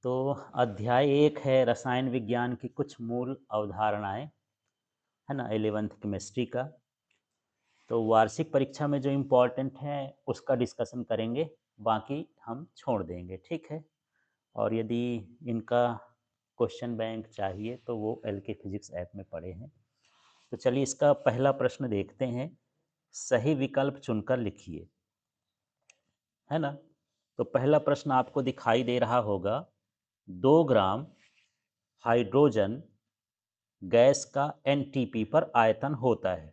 तो अध्याय 1 है रसायन विज्ञान की कुछ मूल अवधारणाएं, है ना, 11th केमिस्ट्री का। तो वार्षिक परीक्षा में जो इम्पोर्टेंट है उसका डिस्कशन करेंगे, बाकी हम छोड़ देंगे, ठीक है। और यदि इनका क्वेश्चन बैंक चाहिए तो वो एलके फिजिक्स ऐप में पड़े हैं। तो चलिए इसका पहला प्रश्न देखते हैं। सही विकल्प चुनकर लिखिए, है ना। तो पहला प्रश्न आपको दिखाई दे रहा होगा, 2 ग्राम हाइड्रोजन गैस का एनटीपी पर आयतन होता है।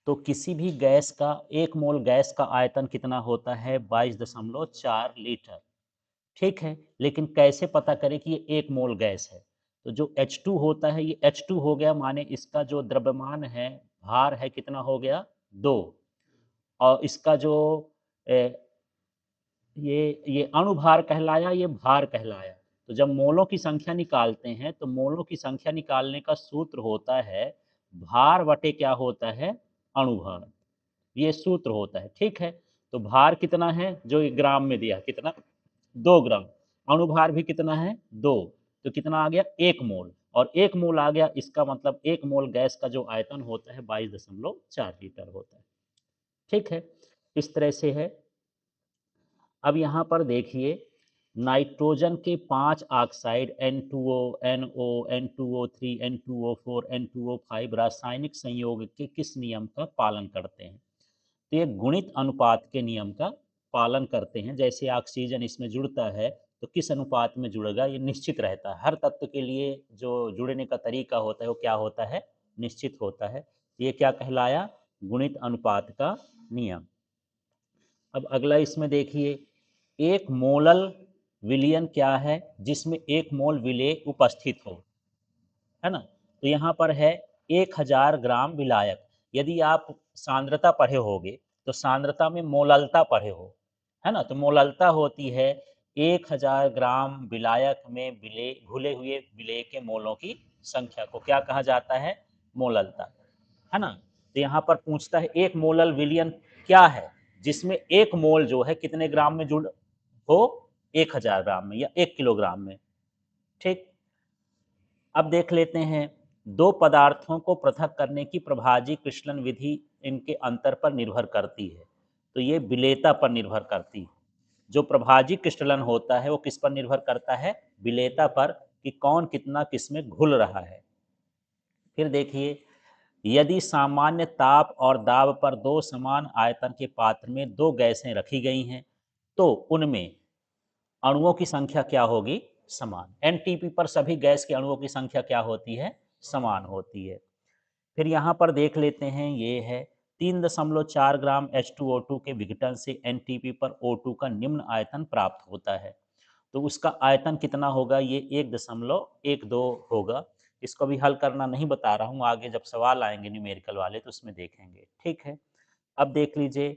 तो किसी भी गैस का 1 मोल गैस का आयतन कितना होता है? 22.4 लीटर। ठीक है, लेकिन कैसे पता करें कि ये 1 मोल गैस है? तो जो H2 होता है, ये H2 हो गया, माने इसका जो द्रव्यमान है, भार है, कितना हो गया? 2। और इसका जो ए, ये अणुभार कहलाया, ये भार कहलाया। तो जब मोलों की संख्या निकालते हैं तो मोलों की संख्या निकालने का सूत्र होता है भार बटे क्या होता है? अणुभार। ये सूत्र होता है, ठीक है। तो भार कितना है जो ग्राम में दिया, कितना? 2 ग्राम। अणुभार भी कितना है? 2। तो कितना आ गया? 1 मोल। और 1 मोल आ गया, इसका मतलब 1 मोल गैस का जो आयतन होता है 22.4 लीटर होता है, ठीक है। इस तरह से है। अब यहाँ पर देखिए, नाइट्रोजन के 5 oxide N2O, NO, N2O3, N2O4, N2O5 रासायनिक संयोग के किस नियम का पालन करते हैं? तो ये गुणित अनुपात के नियम का पालन करते हैं। जैसे ऑक्सीजन इसमें जुड़ता है तो किस अनुपात में जुड़ेगा, ये निश्चित रहता है। हर तत्व के लिए जो जुड़ने का तरीका होता है वो क्या होता है? निश्चित होता है। ये क्या कहलाया? गुणित अनुपात का नियम। अब अगला इसमें देखिए, एक मोलल विलयन क्या है जिसमें 1 मोल विलेय उपस्थित हो, है ना। तो यहाँ पर है 1000 ग्राम विलायक। यदि आप सांद्रता पढ़े होगे तो सांद्रता में मोललता पढ़े हो, है ना। तो मोललता होती है 1000 ग्राम विलायक में विलेय, घुले हुए विलेय के मोलों की संख्या को क्या कहा जाता है? मोललता, है ना। तो यहाँ पर पूछता है एक मोलल विलयन क्या है जिसमें 1 मोल जो है कितने ग्राम में जुड़ हो? 1000 ग्राम में या 1 किलोग्राम में, ठीक। अब देख लेते हैं, दो पदार्थों को पृथक करने की प्रभाजी क्रिस्टलन विधि इनके अंतर पर निर्भर करती है। तो ये विलेयता पर निर्भर करती है। जो प्रभाजी क्रिस्टलन होता है वो किस पर निर्भर करता है? विलेयता पर, कि कौन कितना किसमें घुल रहा है। फिर देखिए, यदि सामान्य ताप और दाब पर 2 समान आयतन के पात्र में 2 गैसें रखी गई हैं तो उनमें अणुओं की संख्या क्या होगी? समान। एनटीपी पर सभी गैस के अणुओं की संख्या क्या होती है? समान होती है। फिर यहाँ पर देख लेते हैं, ये है 3.4 ग्राम H2O2 के विघटन से एनटीपी पर O2 का निम्न आयतन प्राप्त होता है। तो उसका आयतन कितना होगा? ये 1.12 होगा। इसको भी हल करना नहीं बता रहा हूँ, आगे जब सवाल आएंगे न्यूमेरिकल वाले तो उसमें देखेंगे, ठीक है। अब देख लीजिए,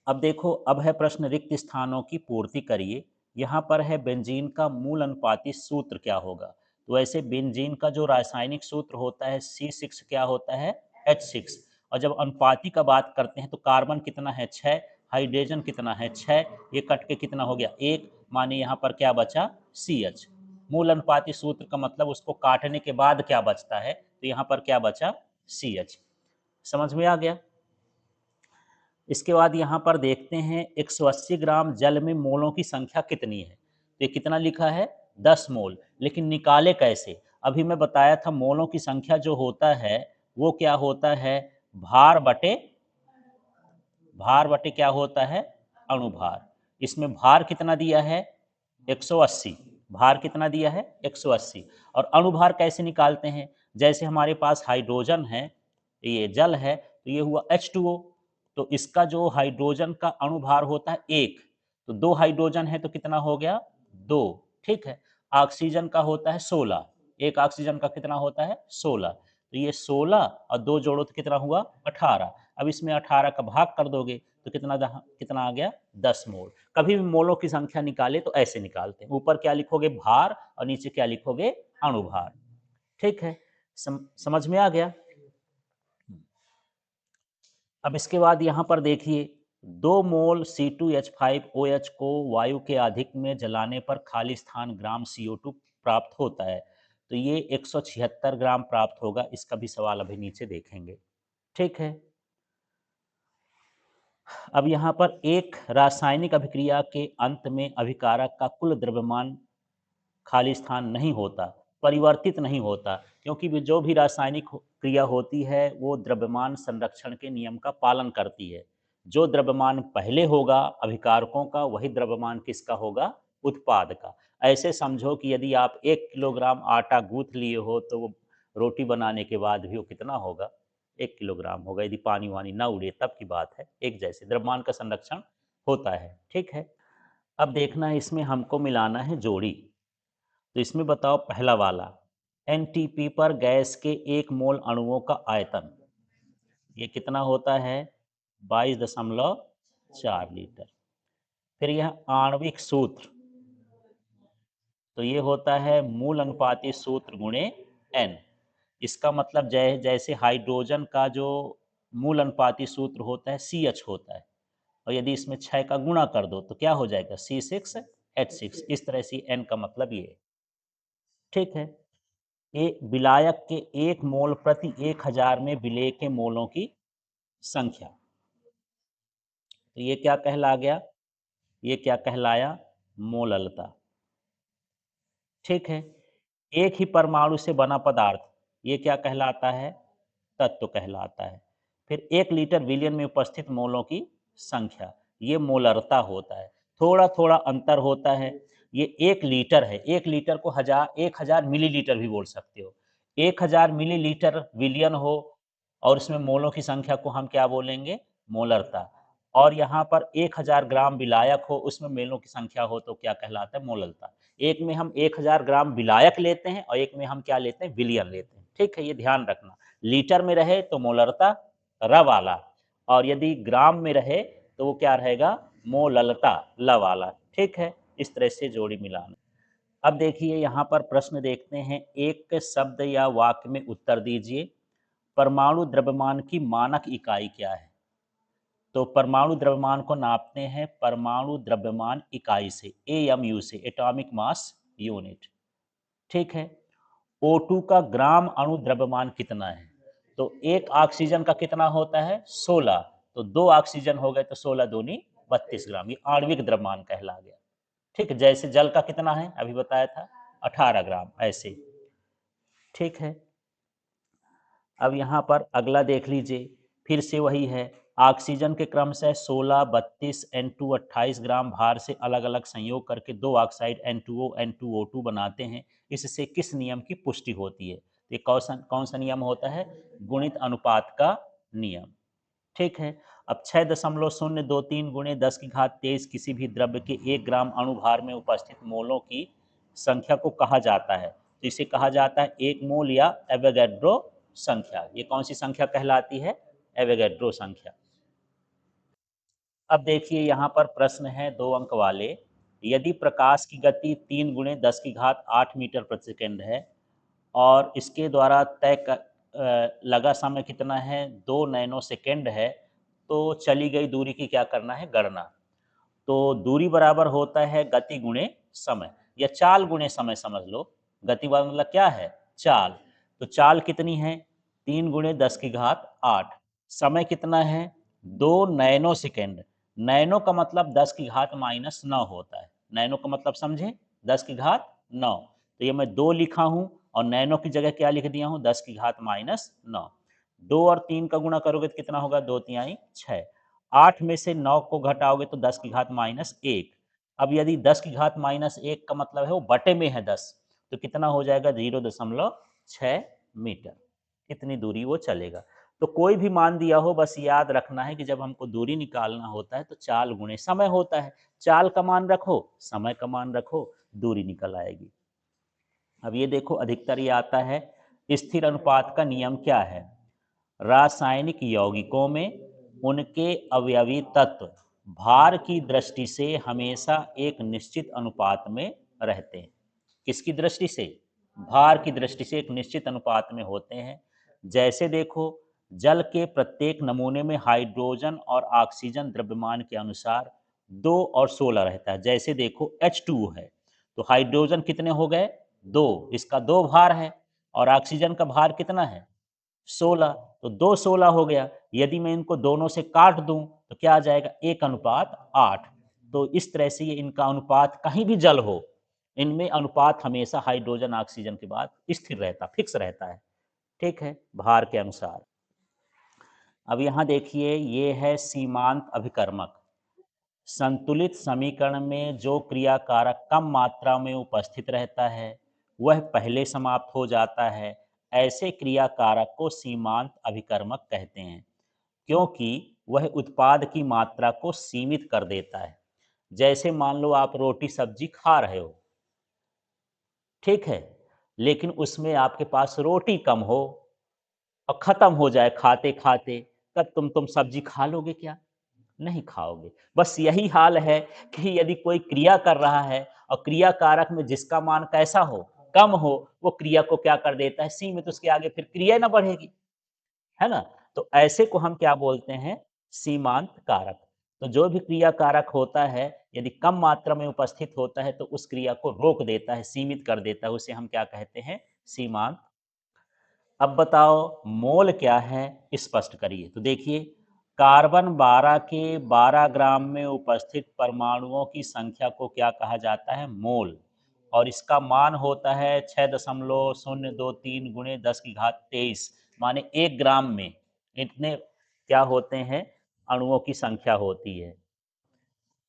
अब देखो, अब है प्रश्न, रिक्त स्थानों की पूर्ति करिए। यहाँ पर है बेंजीन का मूल अनुपाती सूत्र क्या होगा? तो वैसे बेंजीन का जो रासायनिक सूत्र होता है C6 क्या होता है? H6। और जब अनुपाती का बात करते हैं तो कार्बन कितना है? 6। हाइड्रोजन कितना है? 6। ये कट के कितना हो गया? 1। माने यहाँ पर क्या बचा? CH। मूल अनुपाती सूत्र का मतलब उसको काटने के बाद क्या बचता है, तो यहाँ पर क्या बचा? CH। समझ में आ गया। इसके बाद यहाँ पर देखते हैं 180 ग्राम जल में मोलों की संख्या कितनी है। तो ये कितना लिखा है? 10 मोल। लेकिन निकाले कैसे? अभी मैं बताया था मोलों की संख्या जो होता है वो क्या होता है? भार बटे, भार बटे क्या होता है? अणुभार। इसमें भार कितना दिया है? 180। भार कितना दिया है? 180। और अणुभार कैसे निकालते हैं? जैसे हमारे पास हाइड्रोजन है, ये जल है, तो ये हुआ H2O। तो इसका जो हाइड्रोजन का अणुभार होता है 1। तो 2 हाइड्रोजन है तो कितना हो गया? 2, ठीक है। ऑक्सीजन का होता है 16। एक ऑक्सीजन का कितना होता है? 16। तो ये 16 और 2 जोड़ो तो कितना हुआ? 18। अब इसमें 18 का भाग कर दोगे तो कितना कितना आ गया? 10 मोल। कभी भी मोलों की संख्या निकाले तो ऐसे निकालते हैं, ऊपर क्या लिखोगे? भार, और नीचे क्या लिखोगे? अणुभार, ठीक है। समझ में आ गया। अब इसके बाद यहाँ पर देखिए, 2 मोल C2H5OH को वायु के अधिक में जलाने पर खाली स्थान ग्राम CO2 प्राप्त होता है। तो ये 176 ग्राम प्राप्त होगा। इसका भी सवाल अभी नीचे देखेंगे। ठीक है। अब यहाँ पर एक रासायनिक अभिक्रिया के अंत में अभिकारक का कुल द्रव्यमान खाली स्थान नहीं होता, परिवर्तित नहीं होता, क्योंकि जो भी रासायनिक क्रिया होती है वो द्रव्यमान संरक्षण के नियम का पालन करती है। जो द्रव्यमान पहले होगा अभिकारकों का, वही द्रव्यमान किसका होगा? उत्पाद का। ऐसे समझो कि यदि आप 1 किलोग्राम आटा गूंथ लिए हो तो वो रोटी बनाने के बाद भी वो कितना होगा? 1 किलोग्राम होगा, यदि पानी वानी ना उड़े तब की बात है। एक जैसे द्रव्यमान का संरक्षण होता है। ठीक है। अब देखना है, इसमें हमको मिलाना है जोड़ी। तो इसमें बताओ पहला वाला, एनटीपी पर गैस के 1 मोल अणुओं का आयतन ये कितना होता है? 22.4 लीटर। फिर यह आणविक सूत्र, तो ये होता है मूल अनुपाती सूत्र गुणे एन। इसका मतलब जैसे हाइड्रोजन का जो मूल अनुपाती सूत्र होता है CH होता है, और यदि इसमें 6 का गुणा कर दो तो क्या हो जाएगा? C6H6। इस तरह से एन का मतलब ये। ठीक है। एक विलायक के 1 मोल प्रति 1000 में विलेय के मोलों की संख्या, तो ये क्या कहला गया? ये क्या कहलाया? मोललता। ठीक है। एक ही परमाणु से बना पदार्थ, ये क्या कहलाता है? तत्व कहलाता है। फिर 1 लीटर विलयन में उपस्थित मोलों की संख्या, ये मोलरता होता है। थोड़ा थोड़ा अंतर होता है। ये 1 लीटर है, 1 लीटर को 1000 मिलीलीटर भी बोल सकते हो। 1000 मिलीलीटर विलयन हो और इसमें मोलों की संख्या को हम क्या बोलेंगे? मोलरता। और यहाँ पर 1000 ग्राम विलायक हो, उसमें मेलों की संख्या हो तो क्या कहलाता है? मोललता। एक में हम 1000 ग्राम विलायक लेते हैं और एक में हम क्या लेते हैं? विलयन लेते हैं। ठीक है, ये ध्यान रखना। लीटर में रहे तो मोलरता र वाला, और यदि ग्राम में रहे तो वो क्या रहेगा? मोललता ल वाला। ठीक है, इस तरह से जोड़ी मिलाना। अब देखिए यहाँ पर प्रश्न देखते हैं, एक शब्द या वाक्य में उत्तर दीजिए। परमाणु द्रव्यमान की मानक इकाई क्या है? तो परमाणु द्रव्यमान को नापते हैं परमाणु द्रव्यमान इकाई से, AMU से, एटॉमिक मास यूनिट। ठीक है। O2 का ग्राम अणु द्रव्यमान कितना है? तो एक ऑक्सीजन का कितना होता है? 16। तो 2 ऑक्सीजन हो गए तो 16 दूनी 32 ग्राम, ये आणविक द्रव्यमान कहला गया। ठीक है। जैसे जल का कितना है अभी बताया था? 18 ग्राम, ऐसे। ठीक है। अब यहाँ पर अगला देख लीजिए, फिर से वही है। ऑक्सीजन के क्रमशः 16, 32, N2 28 ग्राम भार से अलग अलग संयोग करके 2 ऑक्साइड N2O N2O2 बनाते हैं। इससे किस नियम की पुष्टि होती है? ये कौन सा नियम होता है? गुणित अनुपात का नियम। ठीक है। अब 6.023 गुणे 10 की घात 23 किसी भी द्रव्य के 1 ग्राम अणुभार में उपस्थित मोलों की संख्या को कहा जाता है। तो इसे कहा जाता है 1 मोल या एवोगैड्रो संख्या। ये कौन सी संख्या कहलाती है? एवोगैड्रो संख्या। अब देखिए यहाँ पर प्रश्न है 2 अंक वाले। यदि प्रकाश की गति 3 गुणे 10 की घात 8 मीटर प्रति सेकेंड है और इसके द्वारा लगा समय कितना है? 2 नैनो सेकेंड है, तो चली गई दूरी की क्या करना है? गणना। तो दूरी बराबर होता है गति गुणे समय, या चाल गुणे समय समझ लो। गति वाला मतलब क्या है? चाल। तो चाल कितनी है? 3 गुणे 10 की घात 8। समय कितना है? 2 नैनो सेकेंड। नैनो का मतलब 10 की घात -9 होता है। नैनो का मतलब समझे? 10 की घात 9। तो ये मैं 2 लिखा हूँ और नैनो की जगह क्या लिख दिया हूँ? 10 की घात -9। 2 और 3 का गुणा करोगे तो कितना होगा? 2 तिहाई 6। 8 में से 9 को घटाओगे तो 10 की घात -1। अब यदि 10 की घात -1 का मतलब है वो बटे में है 10, तो कितना हो जाएगा? 0.6 मीटर। इतनी दूरी वो चलेगा। तो कोई भी मान दिया हो, बस याद रखना है कि जब हमको दूरी निकालना होता है तो चाल गुणे समय होता है। चाल का मान रखो, समय का मान रखो, दूरी निकल आएगी। अब ये देखो, अधिकतर ये आता है स्थिर अनुपात का नियम क्या है? रासायनिक यौगिकों में उनके अवयवी तत्व भार की दृष्टि से हमेशा एक निश्चित अनुपात में रहते हैं। किसकी दृष्टि से? भार की दृष्टि से एक निश्चित अनुपात में होते हैं। जैसे देखो, जल के प्रत्येक नमूने में हाइड्रोजन और ऑक्सीजन द्रव्यमान के अनुसार 2 और 16 रहता है। जैसे देखो H2O है, तो हाइड्रोजन कितने हो गए? 2, इसका 2 भार है, और ऑक्सीजन का भार कितना है? 16, तो 2 16 हो गया। यदि मैं इनको दोनों से काट दूं तो क्या आ जाएगा? 1:8। तो इस तरह से ये इनका अनुपात कहीं भी जल हो, इनमें अनुपात हमेशा हाइड्रोजन ऑक्सीजन के बाद स्थिर रहता, फिक्स रहता है। ठीक है, भार के अनुसार। अब यहाँ देखिए, ये है सीमांत अभिकर्मक। संतुलित समीकरण में जो क्रिया कारक कम मात्रा में उपस्थित रहता है वह पहले समाप्त हो जाता है। ऐसे क्रिया कारक को सीमांत अभिकर्मक कहते हैं, क्योंकि वह उत्पाद की मात्रा को सीमित कर देता है। जैसे मान लो आप रोटी सब्जी खा रहे हो, ठीक है, लेकिन उसमें आपके पास रोटी कम हो और खत्म हो जाए खाते खाते, तब तुम सब्जी खा लोगे क्या? नहीं खाओगे। बस यही हाल है कि यदि कोई क्रिया कर रहा है और क्रिया कारक में जिसका मान कैसा हो, कम हो, वो क्रिया को क्या कर देता है? सीमित। उसके आगे फिर क्रिया ना बढ़ेगी, है ना? तो ऐसे को हम क्या बोलते हैं? सीमांत कारक। तो जो भी क्रिया कारक होता है, यदि कम मात्रा में उपस्थित होता है तो उस क्रिया को रोक देता है, सीमित कर देता है, उसे हम क्या कहते हैं? सीमांत। अब बताओ मोल क्या है, स्पष्ट करिए। तो देखिए, कार्बन 12 के 12 ग्राम में उपस्थित परमाणुओं की संख्या को क्या कहा जाता है? मोल। और इसका मान होता है 6.023 गुणे 10 की घात 23, माने 1 ग्राम में इतने क्या होते हैं? अणुओं की संख्या होती है।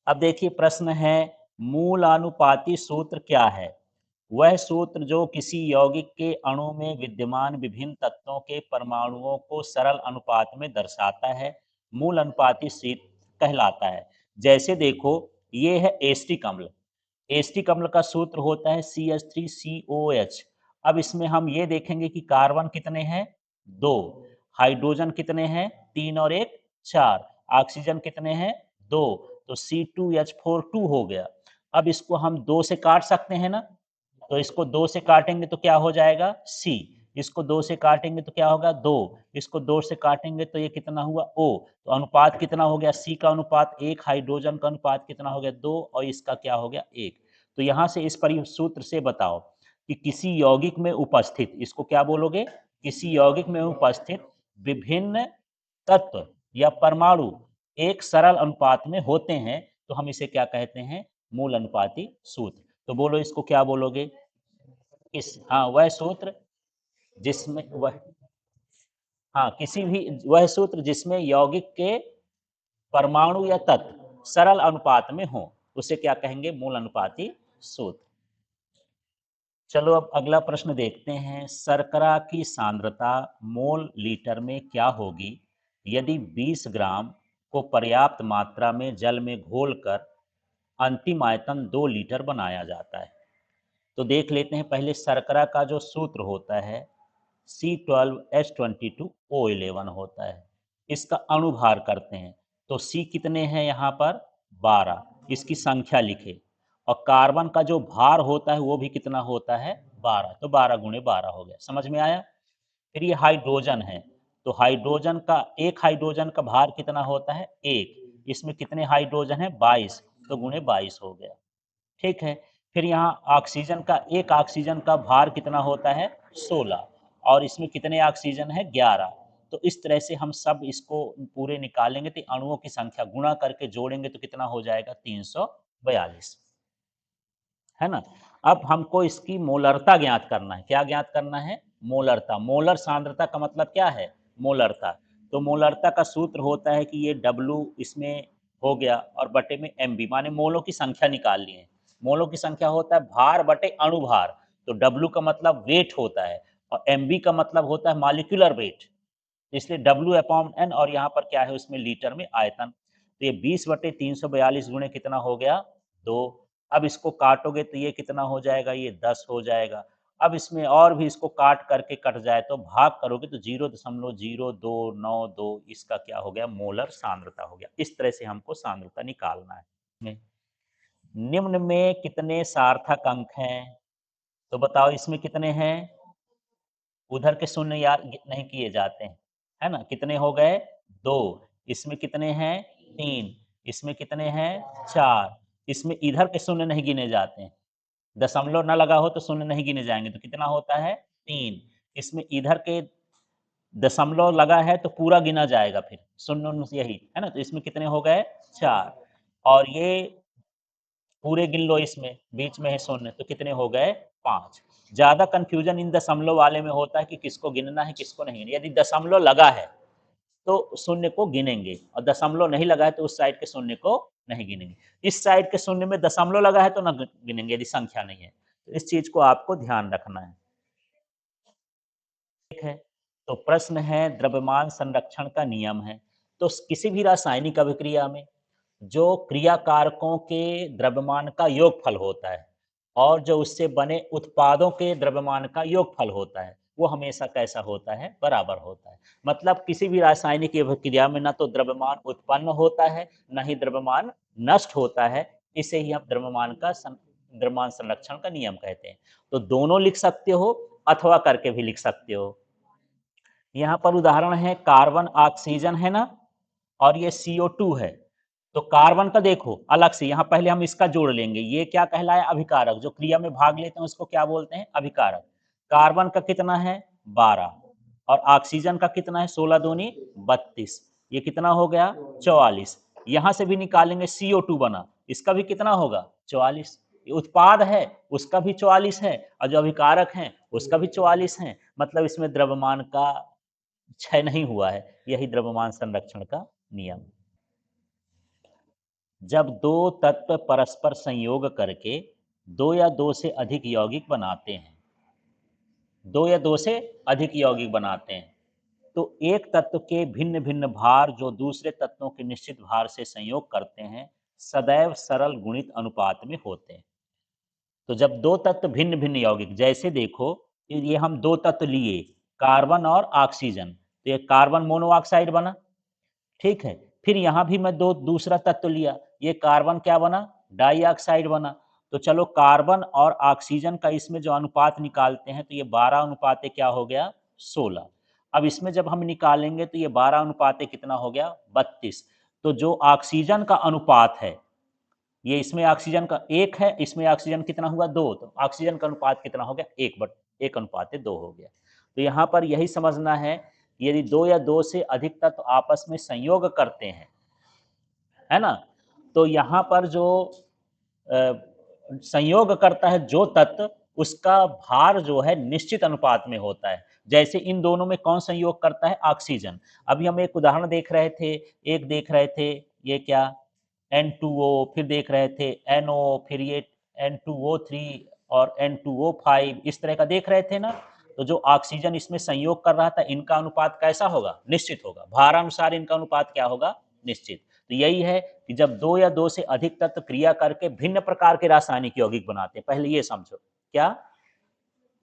अब देखिए प्रश्न है, मूलानुपाती सूत्र क्या है? वह सूत्र जो किसी यौगिक के अणु में विद्यमान विभिन्न तत्वों के परमाणुओं को सरल अनुपात में दर्शाता है, मूल अनुपाती सूत्र कहलाता है। जैसे देखो, ये है एस्टिक अम्ल। एस्टिक अम्ल का सूत्र होता है CH3COH। अब इसमें हम ये देखेंगे कि कार्बन कितने हैं? 2, हाइड्रोजन कितने हैं? 3 और 1 4, ऑक्सीजन कितने हैं? 2, तो C2H42 हो गया। अब इसको हम 2 से काट सकते हैं ना? तो इसको 2 से काटेंगे तो क्या हो जाएगा? C। इसको 2 से काटेंगे तो क्या होगा? 2। इसको 2 से काटेंगे तो ये कितना हुआ? O। तो अनुपात कितना हो गया? C का अनुपात 1, हाइड्रोजन का अनुपात कितना हो गया? 2, और इसका क्या हो गया? 1। तो यहाँ से इस सूत्र से बताओ कि किसी यौगिक में उपस्थित, इसको क्या बोलोगे? किसी यौगिक में उपस्थित विभिन्न तत्व या परमाणु एक सरल अनुपात में होते हैं, तो हम इसे क्या कहते हैं? मूल अनुपाती सूत्र। तो बोलो इसको क्या बोलोगे? इस हाँ, वह सूत्र जिसमें वह हाँ, किसी भी वह सूत्र जिसमें यौगिक के परमाणु या तत्व सरल अनुपात में हो, उसे क्या कहेंगे? मूल अनुपाती सूत्र। चलो अब अगला प्रश्न देखते हैं। शर्करा की सांद्रता मोल लीटर में क्या होगी यदि 20 ग्राम को पर्याप्त मात्रा में जल में घोलकर अंतिम आयतन 2 लीटर बनाया जाता है? तो देख लेते हैं पहले, शर्करा का जो सूत्र होता है C12H22O11 होता है। इसका अणुभार करते हैं, तो C कितने हैं यहाँ पर? 12। इसकी संख्या लिखे, और कार्बन का जो भार होता है वो भी कितना होता है? 12। तो 12 गुणे 12 हो गया। समझ में आया? फिर ये हाइड्रोजन है, तो हाइड्रोजन का, एक हाइड्रोजन का भार कितना होता है? 1। इसमें कितने हाइड्रोजन है? 22। तो गुणे 22 हो गया। ठीक है। फिर यहाँ ऑक्सीजन का, एक ऑक्सीजन का भार कितना होता है? 16, और इसमें कितने ऑक्सीजन है? 11। तो इस तरह से हम सब इसको पूरे निकालेंगे तो अणुओं की संख्या गुणा करके जोड़ेंगे तो कितना हो जाएगा? 342, है ना? अब हमको इसकी मोलरता ज्ञात करना है। क्या ज्ञात करना है? मोलरता। मोलर सांद्रता का मतलब क्या है? मोलरता। तो मोलरता का सूत्र होता है कि ये W इसमें हो गया और बटे में MB, माने मोलों की संख्या निकालनी है। मोलों की संख्या होता है भार बटे अणुभार। तो W का मतलब वेट होता है, और MB का मतलब होता है मॉलिक्यूलर वेट। इसलिए W/N, और यहाँ पर क्या है? उसमें लीटर में आयतन। तो ये 20/342 गुणे कितना हो गया? 2। अब इसको काटोगे तो ये कितना हो जाएगा? ये 10 हो जाएगा। अब इसमें और भी इसको काट करके कट जाए तो भाग करोगे तो 0.0292 इसका क्या हो गया? मोलर सांद्रता हो गया। इस तरह से हमको सांद्रता निकालना है। निम्न में कितने सार्थक अंक हैं? तो बताओ इसमें कितने हैं? उधर के शून्य यार नहीं किए जाते हैं। है ना, कितने हो गए 2, इसमें कितने हैं 3, इसमें कितने हैं 4, इसमें इधर के शून्य नहीं गिने जाते हैं, दशमलव ना लगा हो तो शून्य नहीं गिने जाएंगे, तो कितना होता है 3, इसमें इधर के दशमलव लगा है तो पूरा गिना जाएगा, फिर शून्य उन्य से यही है ना, तो इसमें कितने हो गए 4, और ये पूरे गिन लो, इसमें बीच में है शून्य, तो कितने हो गए 5। ज्यादा कंफ्यूजन इन दशमलव वाले में होता है कि किसको गिनना है किसको नहीं गिनना। यदि दशमलव लगा है तो शून्य को गिनेंगे, और दशमलव नहीं लगा है तो उस साइड के शून्य को नहीं गिनेंगे। इस साइड के शून्य में दशमलव लगा है तो ना गिनेंगे यदि संख्या नहीं है, तो इस चीज को आपको ध्यान रखना है। ठीक है, तो प्रश्न है द्रव्यमान संरक्षण का नियम है। तो किसी भी रासायनिक अभिक्रिया में जो क्रिया कारकों के द्रव्यमान का योगफल होता है और जो उससे बने उत्पादों के द्रव्यमान का योगफल होता है, वो हमेशा कैसा होता है, बराबर होता है। मतलब किसी भी रासायनिक अभिक्रिया में ना तो द्रव्यमान उत्पन्न होता है, ना ही द्रव्यमान नष्ट होता है। इसे ही हम द्रव्यमान संरक्षण का नियम कहते हैं। तो दोनों लिख सकते हो अथवा करके भी लिख सकते हो। यहाँ पर उदाहरण है कार्बन ऑक्सीजन है ना, और ये CO2 है। तो कार्बन का देखो अलग से, यहाँ पहले हम इसका जोड़ लेंगे, ये क्या कहलाया, अभिकारक। जो क्रिया में भाग लेते हैं उसको क्या बोलते हैं, अभिकारक। कार्बन का कितना है 12, और ऑक्सीजन का कितना है 16 दूनी 32, ये कितना हो गया 44। यहाँ से भी निकालेंगे CO2 बना, इसका भी कितना होगा 44। ये उत्पाद है उसका भी 44 है, और जो अभिकारक है उसका भी 44 है। मतलब इसमें द्रव्यमान का क्षय नहीं हुआ है, यही द्रव्यमान संरक्षण का नियम। जब दो तत्व परस्पर संयोग करके दो या दो से अधिक यौगिक बनाते हैं, दो या दो से अधिक यौगिक बनाते हैं, तो एक तत्व के भिन्न भिन्न भार जो दूसरे तत्वों के निश्चित भार से संयोग करते हैं, सदैव सरल गुणित अनुपात में होते हैं। तो जब दो तत्व भिन्न भिन्न यौगिक, जैसे देखो ये हम दो तत्व लिए, कार्बन और ऑक्सीजन, तो ये कार्बन मोनोऑक्साइड बना, ठीक है। फिर यहाँ भी मैं दो दूसरा तत्व लिया, ये कार्बन क्या बना, डाइऑक्साइड बना। तो चलो कार्बन और ऑक्सीजन का इसमें जो अनुपात निकालते हैं, तो ये 12 अनुपाते क्या हो गया 16। अब इसमें जब हम निकालेंगे तो ये 12 अनुपाते कितना हो गया 32। तो जो ऑक्सीजन का अनुपात है, ये इसमें ऑक्सीजन का एक है, इसमें ऑक्सीजन कितना हुआ दो, तो ऑक्सीजन का अनुपात कितना हो गया एक अनुपात दो हो गया। तो यहाँ पर यही समझना है, यदि दो या दो से अधिक तत्व आपस में संयोग करते हैं, है ना, तो यहाँ पर जो संयोग करता है जो तत्व, उसका भार जो है निश्चित अनुपात में होता है। जैसे इन दोनों में कौन संयोग करता है, ऑक्सीजन। अभी हम एक उदाहरण देख रहे थे, एक देख रहे थे ये क्या N2O, फिर देख रहे थे NO, फिर ये N2O3 और N2O5, इस तरह का देख रहे थे ना। तो जो ऑक्सीजन इसमें संयोग कर रहा था, इनका अनुपात कैसा होगा, निश्चित होगा, भारानुसार इनका अनुपात क्या होगा, निश्चित। तो यही है कि जब दो या दो से अधिक तत्व क्रिया करके भिन्न प्रकार के रासायनिक यौगिक बनाते हैं, पहले ये समझो क्या,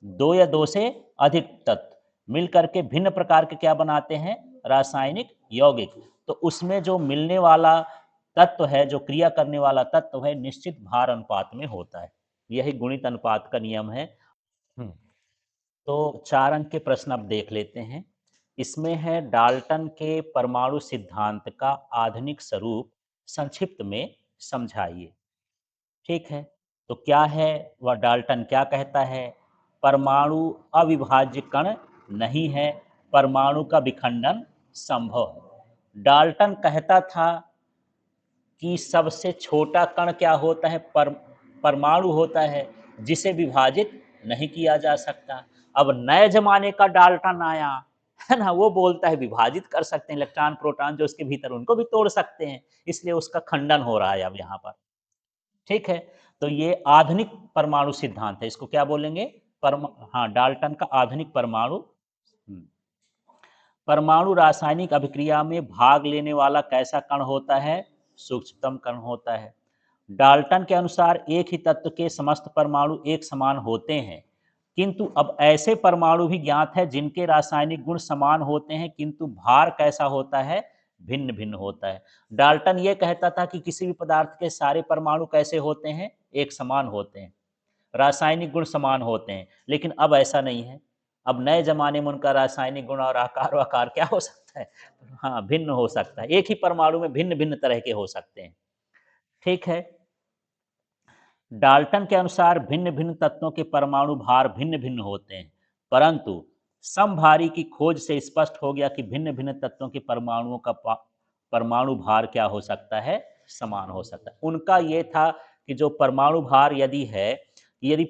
दो या दो से अधिक तत्व मिलकर के भिन्न प्रकार के क्या बनाते हैं, रासायनिक यौगिक। तो उसमें जो मिलने वाला तत्व है, जो क्रिया करने वाला तत्व है, निश्चित भार अनुपात में होता है। यही गुणित अनुपात का नियम है। हम्म, तो 4 अंक के प्रश्न अब देख लेते हैं। इसमें है डाल्टन के परमाणु सिद्धांत का आधुनिक स्वरूप संक्षिप्त में समझाइए। ठीक है, तो क्या है वह, डाल्टन क्या कहता है, परमाणु अविभाज्य कण नहीं है, परमाणु का विखंडन संभव है। डाल्टन कहता था कि सबसे छोटा कण क्या होता है, परमाणु होता है, जिसे विभाजित नहीं किया जा सकता। अब नए जमाने का डाल्टन आया, है ना, वो बोलता है विभाजित कर सकते हैं, इलेक्ट्रॉन प्रोटॉन जो उसके भीतर उनको भी तोड़ सकते हैं, इसलिए उसका खंडन हो रहा है अब यहाँ पर। ठीक है, तो ये आधुनिक परमाणु सिद्धांत है, इसको क्या बोलेंगे, हाँ, डाल्टन का आधुनिक परमाणु। परमाणु रासायनिक अभिक्रिया में भाग लेने वाला कैसा कण होता है, सूक्ष्मतम कण होता है। डाल्टन के अनुसार एक ही तत्व के समस्त परमाणु एक समान होते हैं, किंतु अब ऐसे परमाणु भी ज्ञात है जिनके रासायनिक गुण समान होते हैं, किंतु भार कैसा होता है, भिन्न भिन्न होता है। डाल्टन ये कहता था कि किसी भी पदार्थ के सारे परमाणु कैसे होते हैं, एक समान होते हैं, रासायनिक गुण समान होते हैं, लेकिन अब ऐसा नहीं है। अब नए जमाने में उनका रासायनिक गुण और आकार वाकार क्या हो सकता सकता है? हाँ, भिन्न हो सकता है। एक ही परमाणु में भिन्न-भिन्न तरह के हो सकते हैं। ठीक है। डाल्टन के अनुसार भिन्न-भिन्न तत्वों के परमाणु भार भिन्न-भिन्न होते हैं, परंतु समभारी की खोज से स्पष्ट हो गया कि भिन्न-भिन्न तत्वों के परमाणुओं का परमाणु भार क्या हो सकता है? समान हो सकता है। उनका ये था कि जो परमाणु भार यदि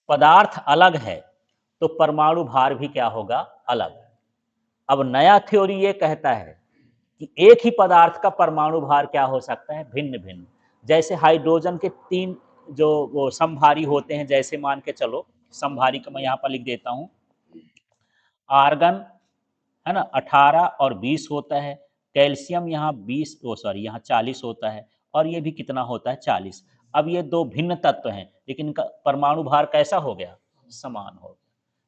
पदार्थ अलग है, तो परमाणु भार भी क्या होगा? अलग। अब नया थ्योरी ये कहता है कि एक ही पदार्थ का परमाणु भार क्या हो सकता है? भिन्न-भिन्न। जैसे हाइड्रोजन के 3 जो वो समभारी होते हैं, जैसे मान के चलो, समभारी को मैं यहाँ पर लिख देता हूँ। आर्गन, है ना, 18 और 20 होता है। कैल्शियम यहाँ 20, ओ सॉरी, यहाँ 40 होता है, और ये भी कितना होता है? 40। अब ये 2 भिन्न तत्व हैं, लेकिन इनका परमाणु भार कैसा हो गया? समान हो गया।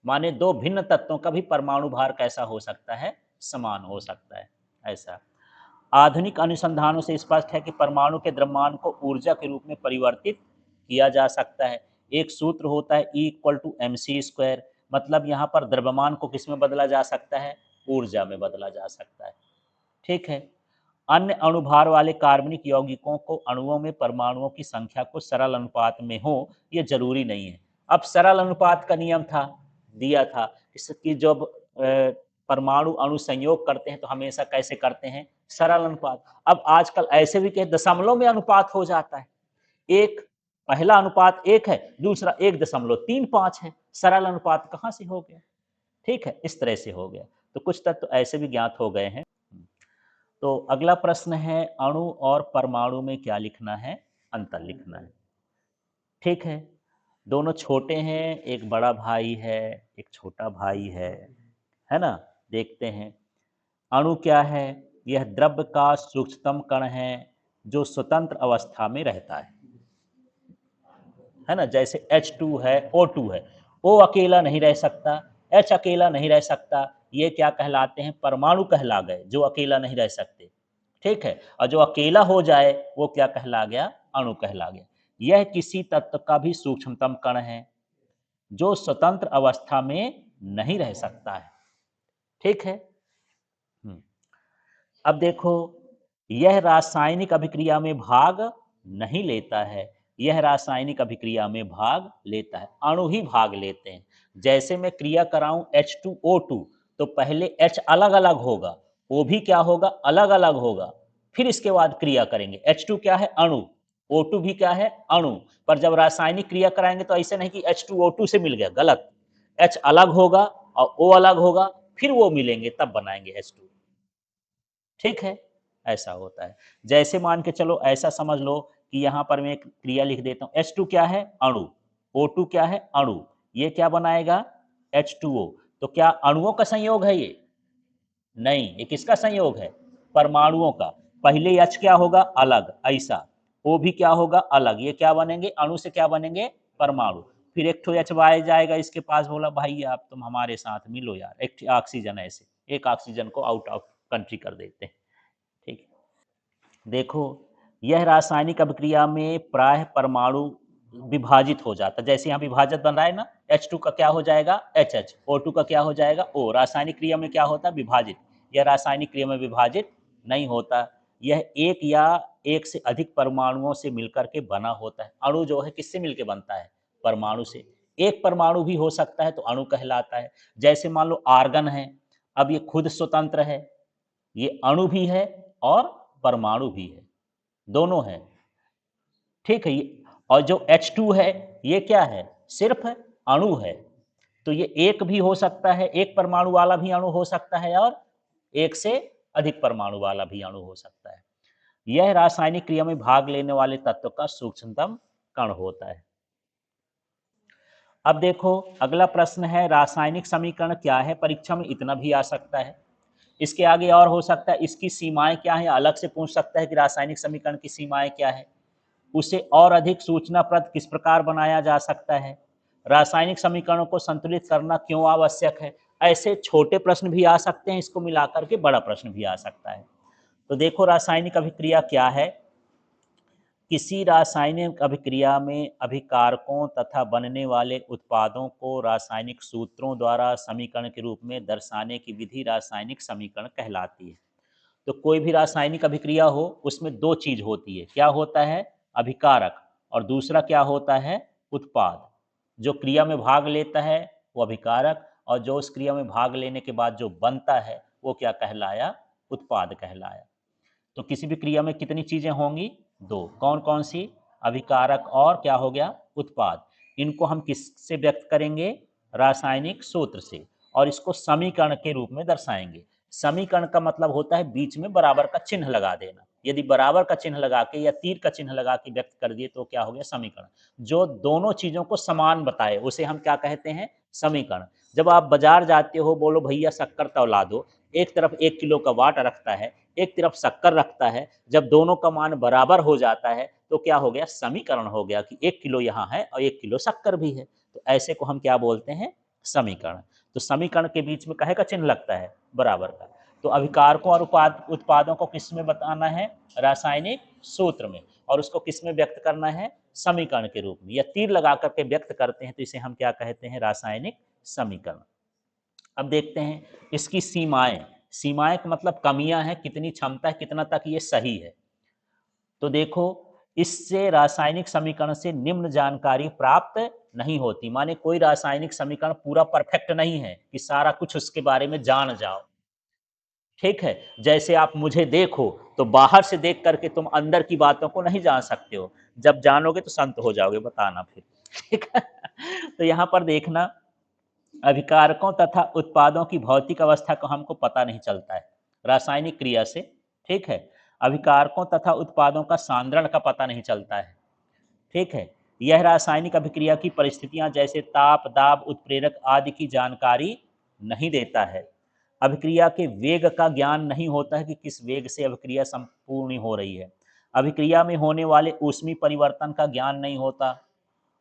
माने 2 भिन्न तत्वों का भी परमाणु भार कैसा हो सकता है? समान हो सकता है, ऐसा। आधुनिक अनुसंधानों से स्पष्ट है कि परमाणु के द्रव्यमान को ऊर्जा के रूप में परिवर्तित किया जा सकता है। एक सूत्र होता है E इक्वल टू mc², मतलब यहाँ पर द्रव्यमान को किस में बदला जा सकता है? ऊर्जा में बदला जा सकता है। ठीक है। अन्य अणुभार वाले कार्बनिक यौगिकों को अणुओं में परमाणुओं की संख्या को सरल अनुपात में हो, ये जरूरी नहीं है। अब सरल अनुपात का नियम था, दिया था कि जब परमाणु अणु संयोग करते हैं तो हमेशा कैसे करते हैं? सरल अनुपात। अब आजकल ऐसे भी के दशमलव में अनुपात हो जाता है। एक पहला अनुपात 1 है, दूसरा 1.35 है। सरल अनुपात कहाँ से हो गया? ठीक है, इस तरह से हो गया। तो कुछ तत्व ऐसे भी ज्ञात हो गए हैं। तो अगला प्रश्न है, अणु और परमाणु में क्या लिखना है? अंतर लिखना है। ठीक है। दोनों छोटे हैं, एक बड़ा भाई है, एक छोटा भाई है ना? देखते हैं। अणु क्या है? यह द्रव्य का सूक्ष्मतम कण है जो स्वतंत्र अवस्था में रहता है ना? जैसे H2 है, O2 है। O अकेला नहीं रह सकता, H अकेला नहीं रह सकता। ये क्या कहलाते हैं? परमाणु कहला गए, जो अकेला नहीं रह सकते। ठीक है। और जो अकेला हो जाए वो क्या कहला गया? अणु कहला गया। यह किसी तत्व का भी सूक्ष्मतम कण है जो स्वतंत्र अवस्था में नहीं रह सकता है। ठीक है। अब देखो, यह रासायनिक अभिक्रिया में भाग नहीं लेता है, यह रासायनिक अभिक्रिया में भाग लेता है। अणु ही भाग लेते हैं। जैसे मैं क्रिया कराऊं H2O2, तो पहले H अलग अलग होगा, O भी क्या होगा? अलग अलग होगा, फिर इसके बाद क्रिया करेंगे। H2 क्या है? अणु। O2 भी क्या है? अणु। पर जब रासायनिक क्रिया कराएंगे तो ऐसे नहीं कि H2O2 से मिल गया, गलत। H अलग होगा और O अलग होगा, फिर वो मिलेंगे, तब बनाएंगे H2। ठीक है, ऐसा होता है। जैसे मान के चलो, ऐसा समझ लो कि यहाँ पर मैं एक क्रिया लिख देता हूँ। H2 क्या है? अणु। O2 क्या है? अणु। ये क्या बनाएगा? H2O। तो क्या अणुओं का संयोग है ये? नहीं, ये किसका संयोग है? परमाणुओं का। पहले H क्या होगा? अलग, ऐसा। O भी क्या होगा? अलग। ये क्या बनेंगे? अणु से क्या बनेंगे? परमाणु। फिर एक ठो HY जाएगा इसके पास, बोला भाई आप तुम हमारे साथ मिलो यार, एक ऑक्सीजन, ऐसे एक ऑक्सीजन को आउट ऑफ कंट्री कर देते हैं। ठीक है। देखो, यह रासायनिक अभिक्रिया में प्राय परमाणु विभाजित हो जाता है। जैसे यहाँ विभाजक बन रहा है ना, H2 का क्या हो जाएगा? HH। O2 का क्या हो जाएगा? O। रासायनिक क्रिया में क्या होता है? विभाजित। यह रासायनिक क्रिया में विभाजित नहीं होता। यह एक या एक से अधिक परमाणुओं से मिलकर के बना होता है। अणु जो है किससे मिलकर बनता है? परमाणु से। एक परमाणु भी हो सकता है तो अणु कहलाता है। जैसे मान लो आर्गन है, अब ये खुद स्वतंत्र है, ये अणु भी है और परमाणु भी है, दोनों है। ठीक है। और जो H2 है, ये क्या है? सिर्फ अणु है। तो ये एक भी हो सकता है, एक परमाणु वाला भी अणु हो सकता है, और एक से अधिक परमाणु वाला भी अणु हो सकता है। यह रासायनिक क्रिया में भाग लेने वाले तत्व का सूक्ष्मतम कण होता है। अब देखो, अगला प्रश्न है, रासायनिक समीकरण क्या है? परीक्षा में इतना भी आ सकता है। इसके आगे और हो सकता है, इसकी सीमाएं क्या है? अलग से पूछ सकता है कि रासायनिक समीकरण की सीमाएं क्या है। उसे और अधिक सूचनाप्रद किस प्रकार बनाया जा सकता है? रासायनिक समीकरणों को संतुलित करना क्यों आवश्यक है? ऐसे छोटे प्रश्न भी आ सकते हैं, इसको मिलाकर के बड़ा प्रश्न भी आ सकता है। तो देखो, रासायनिक अभिक्रिया क्या है किसी रासायनिक अभिक्रिया में अभिकारकों तथा बनने वाले उत्पादों को रासायनिक सूत्रों द्वारा समीकरण के रूप में दर्शाने की विधि रासायनिक समीकरण कहलाती है। तो कोई भी रासायनिक अभिक्रिया हो, उसमें दो चीज होती है। क्या होता है? अभिकारक, और दूसरा क्या होता है? उत्पाद। जो क्रिया में भाग लेता है वो अभिकारक, और जो उस क्रिया में भाग लेने के बाद जो बनता है वो क्या कहलाया? उत्पाद कहलाया। तो किसी भी क्रिया में कितनी चीजें होंगी? दो। कौन कौन सी? अभिकारक और क्या हो गया? उत्पाद। इनको हम किससे व्यक्त करेंगे? रासायनिक सूत्र से, और इसको समीकरण के रूप में दर्शाएंगे। समीकरण का मतलब होता है बीच में बराबर का चिन्ह लगा देना। यदि बराबर का चिन्ह लगा के या तीर का चिन्ह लगा के व्यक्त कर दिए तो क्या हो गया? समीकरण। जो दोनों चीजों को समान बताए उसे हम क्या कहते हैं? समीकरण। जब आप बाजार जाते हो, बोलो भैया शक्कर तौला दो, एक तरफ 1 किलो का वाट रखता है, एक तरफ शक्कर रखता है, जब दोनों का मान बराबर हो जाता है तो क्या हो गया? समीकरण हो गया कि 1 किलो यहाँ है और 1 किलो शक्कर भी है। तो ऐसे को हम क्या बोलते हैं? समीकरण। तो समीकरण के बीच में कहे का चिन्ह लगता है? बराबर का। तो अभिकारकों और उत्पादों को किस में बताना है? रासायनिक सूत्र में। और उसको किस में व्यक्त करना है? समीकरण के रूप में। या तीर लगा करके व्यक्त करते हैं तो इसे हम क्या कहते हैं? रासायनिक समीकरण। अब देखते हैं इसकी सीमाएं। सीमाएं का मतलब कमियां हैं, कितनी क्षमता है, कितना तक ये सही है। तो देखो, इससे रासायनिक समीकरण से निम्न जानकारी प्राप्त नहीं होती। माने कोई रासायनिक समीकरण पूरा परफेक्ट नहीं है कि सारा कुछ उसके बारे में जान जाओ। ठीक है, जैसे आप मुझे देखो तो बाहर से देख करके तुम अंदर की बातों को नहीं जान सकते हो। जब जानोगे तो संत हो जाओगे, बताना फिर। ठीक है। तो यहाँ पर देखना, अभिकारकों तथा उत्पादों की भौतिक अवस्था को हमको पता नहीं चलता है रासायनिक क्रिया से। ठीक है। अभिकारकों तथा उत्पादों का सांद्रण का पता नहीं चलता है। ठीक है। यह रासायनिक अभिक्रिया की परिस्थितियां जैसे ताप, दाब, उत्प्रेरक आदि की जानकारी नहीं देता है। अभिक्रिया के वेग का ज्ञान नहीं होता है कि किस वेग से अभिक्रिया संपूर्ण हो रही है। अभिक्रिया में होने वाले ऊष्मीय परिवर्तन का ज्ञान नहीं होता।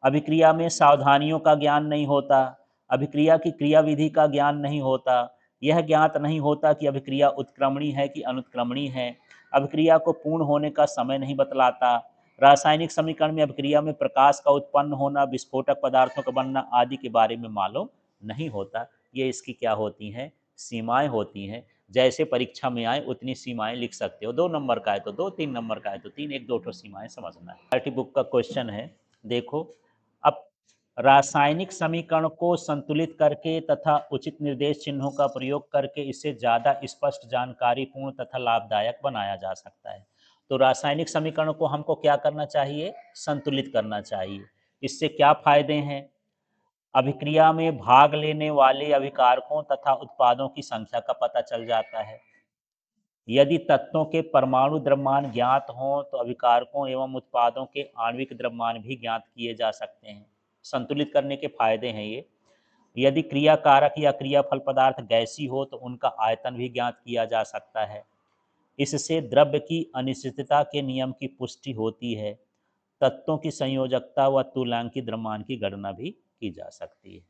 अभिक्रिया में सावधानियों का ज्ञान नहीं होता। अभिक्रिया की क्रियाविधि का ज्ञान नहीं होता। यह ज्ञात नहीं होता कि अभिक्रिया उत्क्रमणी है कि अनुत्क्रमणी है। अभिक्रिया को पूर्ण होने का समय नहीं बतलाता। रासायनिक समीकरण में अभिक्रिया में प्रकाश का उत्पन्न होना, विस्फोटक पदार्थों का बनना आदि के बारे में मालूम नहीं होता। ये इसकी क्या होती हैं? सीमाएं होती हैं। जैसे परीक्षा में आए उतनी सीमाएं लिख सकते हो। 2 नंबर का है तो 2, 3 नंबर का है तो 3, एक दो ठो सीमाएं समझना है। आरटी बुक का क्वेश्चन है, देखो। अब रासायनिक समीकरण को संतुलित करके तथा उचित निर्देश चिन्हों का प्रयोग करके इसे ज़्यादा स्पष्ट, जानकारीपूर्ण तथा लाभदायक बनाया जा सकता है। तो रासायनिक समीकरण को हमको क्या करना चाहिए? संतुलित करना चाहिए। इससे क्या फायदे हैं? अभिक्रिया में भाग लेने वाले अभिकारकों तथा उत्पादों की संख्या का पता चल जाता है। यदि तत्वों के परमाणु द्रव्यमान ज्ञात हों तो अभिकारकों एवं उत्पादों के आणविक द्रव्यमान भी ज्ञात किए जा सकते हैं। संतुलित करने के फायदे हैं ये। यदि क्रिया कारक या क्रियाफल पदार्थ गैसी हो तो उनका आयतन भी ज्ञात किया जा सकता है। इससे द्रव्य की अनिश्चितता के नियम की पुष्टि होती है। तत्वों की संयोजकता व तुल्यांकी द्रव्यमान की गणना भी की जा सकती है।